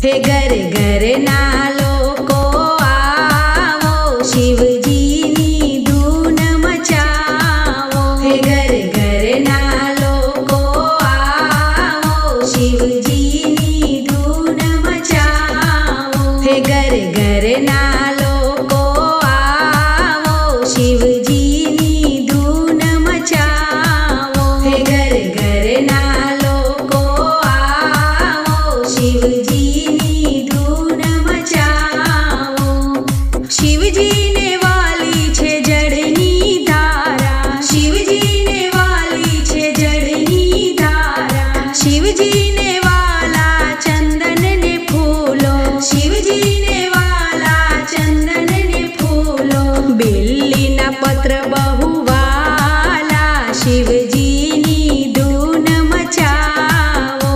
हे घर घर ना लोको आवो, शिवजीनी धून मचावो। हे घर घर ना लोको आवो, शिवजीनी धून मचावो। हे घर घर ना लोको आवो, शिवजीनी धून मचावो। हे घर घर ना लोको आवो, शिवजीनी धून मचावो। शिवजीने वाली छे जड़नी धारा, शिवजीने वाली छे जड़नी धारा। शिवजीने वाला चंदन ने फूलो, शिवजीने वाला चंदन ने फूलो। बिल्लीना पत्र बहुवाला, शिवजीनी धून मचावो।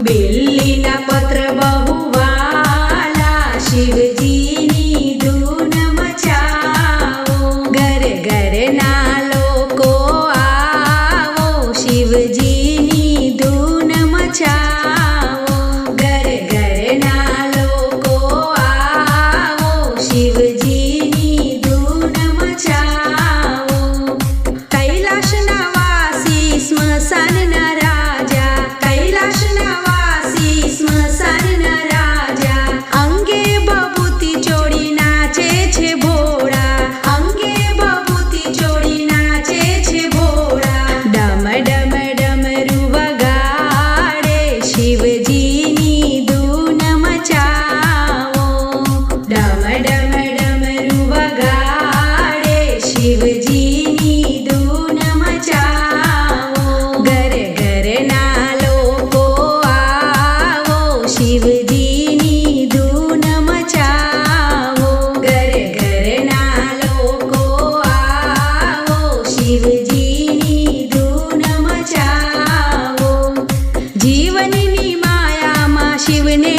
बिल्लीना पत्र बहुवाला, शिवजीनी धून मचावो। घर घर ना लोको आवो, शिवजीनी धून मचावो। घर घर ना लोको आवो, शिवजीनी धून मचावो। कैलाशना वासी स्मशानना राजा, कैलाशना वासी स्मशानना राजा। अंगे बबूती चोड़ी नाचे छे भोळा, अंगे बबूती चोड़ी नाचे छे भोळा। डम डम डमरू वगाड़े, शिवजीनी धून मचावो। डम डम डमरू वगाड़े, शिवजीनी धून मचावो। घर घर ना लोको आवो, शिवजीनी धून मचावो। घर घर ना लोको आवो, शिवजीनी धून मचावो। जीवननी मायामां शिवने